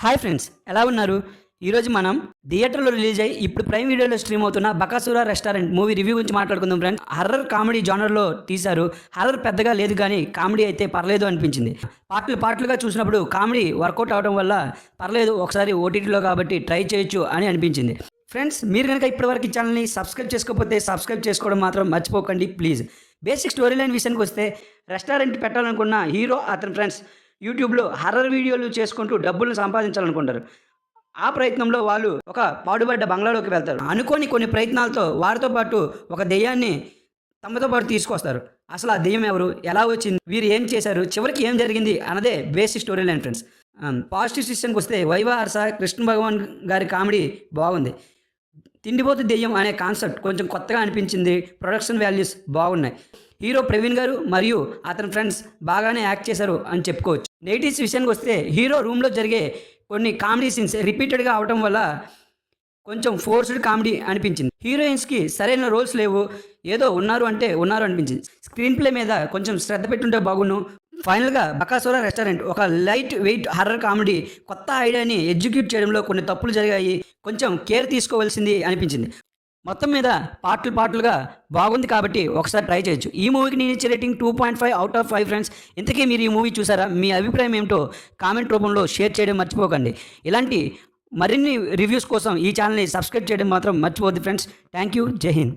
Hi friends, ఎలా ఉన్నారు? ఈరోజు మనం థియేటర్లో రిలీజ్ అయ్యి ఇప్పుడు ప్రైమ్ వీడియోలో స్ట్రీమ్ అవుతున్న బకాసుర రెస్టారెంట్ మూవీ రివ్యూ గురించి మాట్లాడుకుందాం ఫ్రెండ్స్. హర్రర్ కామెడీ జానర్లో తీశారు. హర్రర్ పెద్దగా లేదు కానీ కామెడీ అయితే పర్లేదు అనిపించింది. పార్ట్లుగా చూసినప్పుడు కామెడీ వర్కౌట్ అవడం వల్ల పర్లేదు, ఒకసారి ఓటీటీలో కాబట్టి ట్రై చేయొచ్చు అని అనిపించింది. ఫ్రెండ్స్, మీరు కనుక ఇప్పటివరకు ఈ ఛానల్ని సబ్స్క్రైబ్ చేసుకోకపోతే సబ్స్క్రైబ్ చేసుకోవడం మాత్రం మర్చిపోకండి ప్లీజ్. బేసిక్ స్టోరీ లైన్ విషయానికి వస్తే, రెస్టారెంట్ పెట్టాలనుకున్న హీరో అతని ఫ్రెండ్స్ యూట్యూబ్లో హర్రర్ వీడియోలు చేసుకుంటూ డబ్బులను సంపాదించాలనుకుంటారు. ఆ ప్రయత్నంలో వాళ్ళు ఒక పాడుబడ్డ బంగ్లాలోకి వెళ్తారు. అనుకోని కొన్ని ప్రయత్నాలతో వారితో పాటు ఒక దెయ్యాన్ని తమతో పాటు తీసుకొస్తారు. అసలు ఆ దెయ్యం ఎవరు, ఎలా వచ్చింది, వీరు ఏం చేశారు, చివరికి ఏం జరిగింది అన్నదే basic story line friends. Positive సిస్టమ్కి వస్తే వైవా హర్ష కృష్ణ భగవాన్ గారి కామెడీ బాగుంది. తిండిపోతు దెయ్యం అనే కాన్సెప్ట్ కొంచెం కొత్తగా అనిపించింది. ప్రొడక్షన్ వాల్యూస్ బాగున్నాయి. హీరో ప్రవీణ్ గారు మరియు అతని ఫ్రెండ్స్ బాగానే యాక్ట్ చేశారు అని చెప్పుకోవచ్చు. నెగిటివ్స్ విషయానికి వస్తే, హీరో రూమ్లో జరిగే కొన్ని కామెడీ సీన్స్ రిపీటెడ్గా అవడం వల్ల కొంచెం ఫోర్స్డ్ కామెడీ అనిపించింది. హీరోయిన్స్కి సరైన రోల్స్ లేవు, ఏదో ఉన్నారు అనిపించింది. స్క్రీన్ ప్లే మీద కొంచెం శ్రద్ధ పెట్టుంటే బాగును. ఫైనల్గా బకాసుర రెస్టారెంట్ ఒక లైట్ వెయిట్ హర్రర్ కామెడీ. కొత్త ఐడియాని ఎగ్జిక్యూట్ చేయడంలో కొన్ని తప్పులు జరిగాయి, కొంచెం కేర్ తీసుకోవాల్సింది అనిపించింది. మొత్తం మీద పార్ట్లుగా బాగుంది కాబట్టి ఒకసారి ట్రై చేయొచ్చు. ఈ మూవీకి నేను ఇచ్చే రేటింగ్ 2.5 అవుట్ ఆఫ్ 5 ఫ్రెండ్స్. ఇంతకీ మీరు ఈ మూవీ చూసారా? మీ అభిప్రాయం ఏమిటో కామెంట్ రూపంలో షేర్ చేయడం మర్చిపోకండి. ఇలాంటి మరిన్ని రివ్యూస్ కోసం ఈ ఛానల్ని సబ్స్క్రైబ్ చేయడం మాత్రం మర్చిపోద్ది ఫ్రెండ్స్. Thank you. జై హింద్.